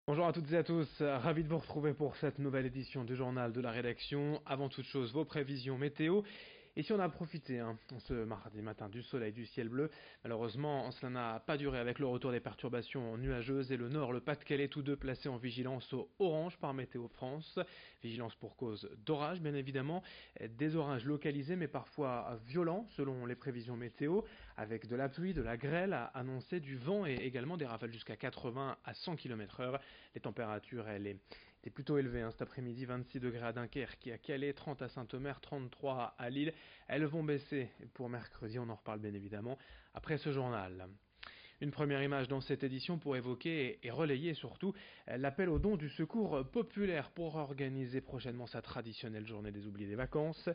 Bonjour à toutes et à tous, ravi de vous retrouver pour cette nouvelle édition du journal de la rédaction. Avant toute chose, vos prévisions météo. Et si on a profité ce mardi matin du soleil, du ciel bleu, malheureusement cela n'a pas duré avec le retour des perturbations nuageuses et le nord, le Pas-de-Calais, tous deux placés en vigilance au orange par Météo France. Vigilance pour cause d'orage bien évidemment, des orages localisés mais parfois violents selon les prévisions météo, avec de la pluie, de la grêle à annoncer, du vent et également des rafales jusqu'à 80 à 100 km/h. Les températures, étaient plutôt élevées cet après-midi, 26 degrés à Dunkerque et à Calais, 30 à Saint-Omer, 33 à Lille. Elles vont baisser pour mercredi, on en reparle bien évidemment après ce journal. Une première image dans cette édition pour évoquer et relayer surtout l'appel au don du secours populaire pour organiser prochainement sa traditionnelle journée des oubliés des vacances.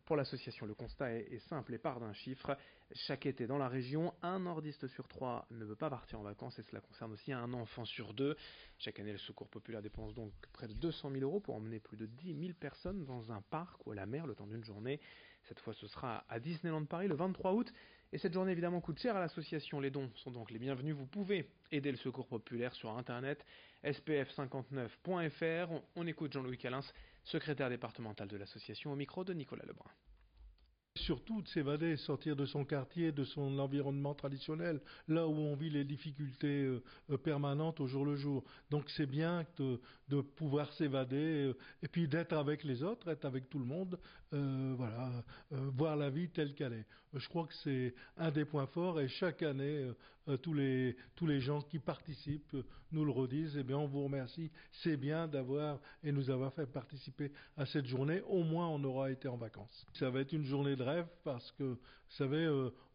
Pour l'association, le constat est simple et part d'un chiffre. Chaque été dans la région, un nordiste sur trois ne veut pas partir en vacances et cela concerne aussi un enfant sur deux. Chaque année, le secours populaire dépense donc près de 200 000 euros pour emmener plus de 10 000 personnes dans un parc ou à la mer le temps d'une journée. Cette fois, ce sera à Disneyland Paris le 23 août. Et cette journée évidemment coûte cher à l'association. Les dons sont donc les bienvenus. Vous pouvez aider le secours populaire sur internet spf59.fr. On écoute Jean-Louis Calins, secrétaire départemental de l'association, au micro de Nicolas Lebrun. Surtout de s'évader, sortir de son quartier, de son environnement traditionnel, là où on vit les difficultés permanentes au jour le jour. Donc c'est bien de pouvoir s'évader et puis d'être avec les autres, être avec tout le monde, voir la vie telle qu'elle est. Je crois que c'est un des points forts et chaque année, tous les gens qui participent nous le redisent. Eh bien, on vous remercie. C'est bien d'avoir et nous avoir fait participer à cette journée. Au moins, on aura été en vacances. Ça va être une journée de rêve parce que, vous savez,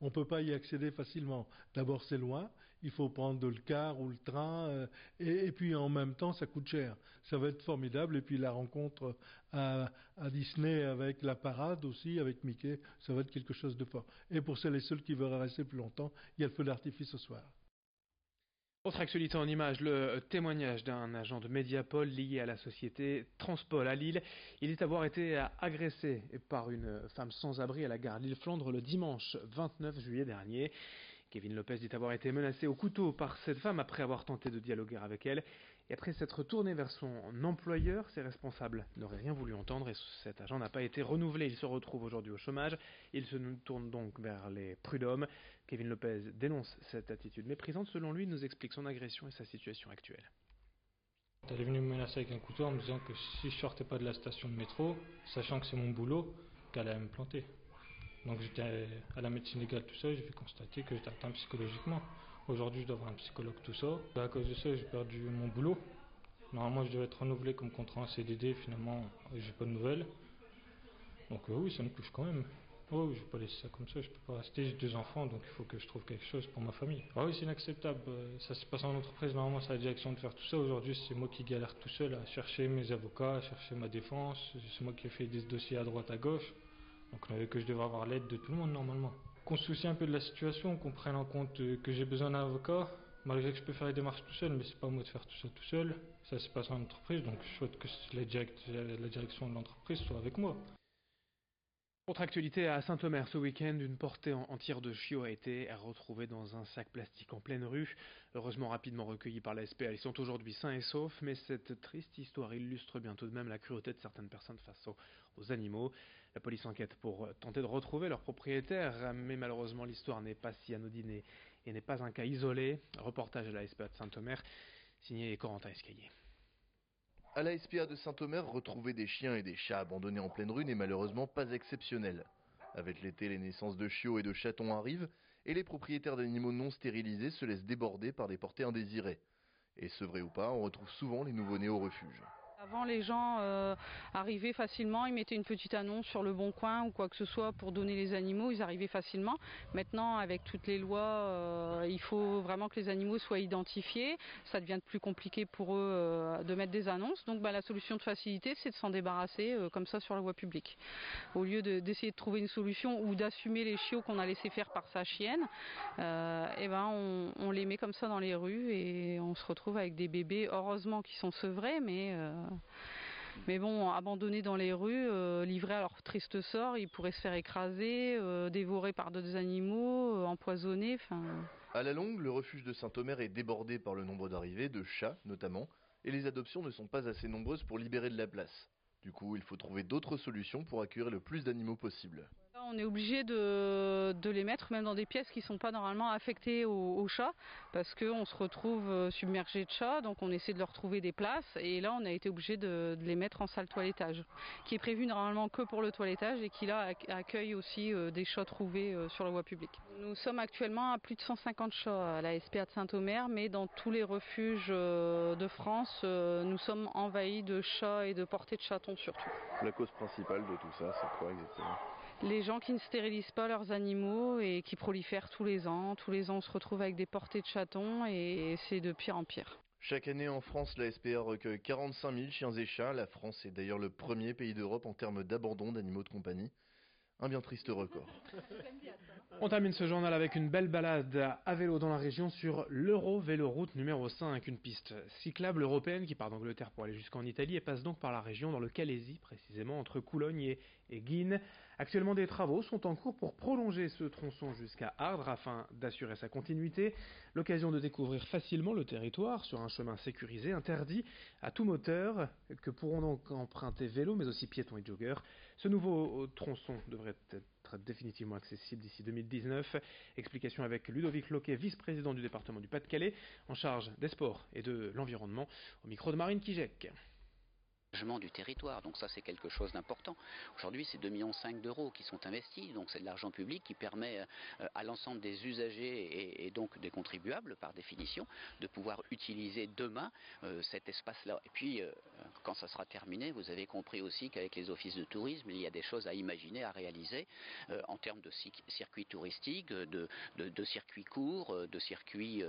on ne peut pas y accéder facilement. D'abord, c'est loin. Il faut prendre le car ou le train. Et puis, en même temps, ça coûte cher. Ça va être formidable. Et puis, la rencontre à Disney avec la parade aussi, avec Mickey, ça va être quelque chose de fort. Et pour celles et ceux qui veulent rester plus longtemps, il y a le feu d'artifice ce soir. Autre actualité en images, le témoignage d'un agent de Mediapol lié à la société Transpol à Lille. Il dit avoir été agressé par une femme sans abri à la gare Lille-Flandre le dimanche 29 juillet dernier. Kevin Lopez dit avoir été menacé au couteau par cette femme après avoir tenté de dialoguer avec elle. Et après s'être retourné vers son employeur, ses responsables n'auraient rien voulu entendre et cet agent n'a pas été renouvelé. Il se retrouve aujourd'hui au chômage. Il se tourne donc vers les prud'hommes. Kevin Lopez dénonce cette attitude méprisante. Selon lui, il nous explique son agression et sa situation actuelle. Elle est venue me menacer avec un couteau en me disant que si je sortais pas de la station de métro, sachant que c'est mon boulot, qu'elle allait me planter. Donc j'étais à la médecine légale tout ça, j'ai fait constater que j'étais atteint psychologiquement. Aujourd'hui je dois voir un psychologue tout ça. À cause de ça j'ai perdu mon boulot. Normalement je devais être renouvelé comme contrat en CDD, finalement j'ai pas de nouvelles. Donc oui ça me touche quand même. Oh, je vais pas laisser ça comme ça, je peux pas rester, j'ai 2 enfants donc il faut que je trouve quelque chose pour ma famille. Ah oui c'est inacceptable, ça se passe en entreprise, normalement c'est la direction de faire tout ça. Aujourd'hui c'est moi qui galère tout seul à chercher mes avocats, à chercher ma défense, c'est moi qui ai fait des dossiers à droite à gauche. Donc que je devrais avoir l'aide de tout le monde normalement. Qu'on se soucie un peu de la situation, qu'on prenne en compte que j'ai besoin d'un avocat, malgré que je peux faire les démarches tout seul, mais c'est pas à moi de faire tout ça tout seul. Ça se passe en entreprise, donc je souhaite que la direction de l'entreprise soit avec moi. Autre actualité à Saint-Omer ce week-end, une portée en tir de chiots a été retrouvée dans un sac plastique en pleine rue. Heureusement rapidement recueillis par la SPA, ils sont aujourd'hui sains et saufs, mais cette triste histoire illustre bien tout de même la cruauté de certaines personnes face aux animaux. La police enquête pour tenter de retrouver leur propriétaire, mais malheureusement l'histoire n'est pas si anodine et n'est pas un cas isolé. Reportage à la SPA de Saint-Omer, signé Corentin Escaillé. À la SPA de Saint-Omer, retrouver des chiens et des chats abandonnés en pleine rue n'est malheureusement pas exceptionnel. Avec l'été, les naissances de chiots et de chatons arrivent et les propriétaires d'animaux non stérilisés se laissent déborder par des portées indésirées. Et ce vrai ou pas, on retrouve souvent les nouveau-nés au refuge. Avant, les gens arrivaient facilement, ils mettaient une petite annonce sur le Bon Coin ou quoi que ce soit pour donner les animaux, ils arrivaient facilement. Maintenant, avec toutes les lois, il faut vraiment que les animaux soient identifiés. Ça devient plus compliqué pour eux de mettre des annonces. Donc la solution de facilité, c'est de s'en débarrasser comme ça sur la voie publique. Au lieu d'essayer de trouver une solution ou d'assumer les chiots qu'on a laissé faire par sa chienne, on les met comme ça dans les rues et on se retrouve avec des bébés, heureusement qui sont sevrés, mais bon, abandonnés dans les rues, livrés à leur triste sort, ils pourraient se faire écraser, dévorés par d'autres animaux, empoisonnés. À la longue, le refuge de Saint-Omer est débordé par le nombre d'arrivées, de chats notamment, et les adoptions ne sont pas assez nombreuses pour libérer de la place. Du coup, il faut trouver d'autres solutions pour accueillir le plus d'animaux possible. On est obligé de les mettre même dans des pièces qui ne sont pas normalement affectées aux chats parce qu'on se retrouve submergé de chats, donc on essaie de leur trouver des places et là on a été obligé de les mettre en salle toilettage qui est prévue normalement que pour le toilettage et qui là accueille aussi des chats trouvés sur la voie publique. Nous sommes actuellement à plus de 150 chats à la SPA de Saint-Omer, mais dans tous les refuges de France nous sommes envahis de chats et de portées de chatons surtout. La cause principale de tout ça, c'est quoi exactement ? Les gens qui ne stérilisent pas leurs animaux et qui prolifèrent tous les ans. Tous les ans, on se retrouve avec des portées de chatons et c'est de pire en pire. Chaque année en France, la SPA recueille 45 000 chiens et chats. La France est d'ailleurs le premier pays d'Europe en termes d'abandon d'animaux de compagnie. Un bien triste record. On termine ce journal avec une belle balade à vélo dans la région sur l'Euro-Véloroute numéro 5, une piste cyclable européenne qui part d'Angleterre pour aller jusqu'en Italie et passe donc par la région dans le Calaisis, précisément entre Coulogne et Guînes. Actuellement, des travaux sont en cours pour prolonger ce tronçon jusqu'à Ardres afin d'assurer sa continuité. L'occasion de découvrir facilement le territoire sur un chemin sécurisé, interdit à tout moteur, que pourront donc emprunter vélos mais aussi piétons et joggeurs. Ce nouveau tronçon devrait être définitivement accessible d'ici 2019. Explication avec Ludovic Loquet, vice-président du département du Pas-de-Calais, en charge des sports et de l'environnement, au micro de Marine Kijek. Du territoire, donc ça c'est quelque chose d'important. Aujourd'hui c'est 2,5 millions d'euros qui sont investis, donc c'est de l'argent public qui permet à l'ensemble des usagers et donc des contribuables par définition de pouvoir utiliser demain cet espace-là. Et puis quand ça sera terminé, vous avez compris aussi qu'avec les offices de tourisme, il y a des choses à imaginer, à réaliser en termes de circuits touristiques, de circuits courts, de circuits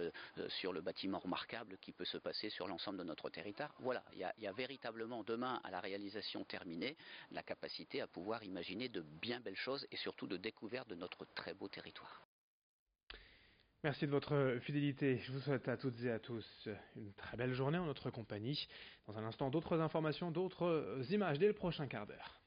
sur le bâtiment remarquable qui peut se passer sur l'ensemble de notre territoire. Voilà, il y a véritablement demain à la réalisation terminée, la capacité à pouvoir imaginer de bien belles choses et surtout de découverte de notre très beau territoire. Merci de votre fidélité. Je vous souhaite à toutes et à tous une très belle journée en notre compagnie. Dans un instant, d'autres informations, d'autres images dès le prochain quart d'heure.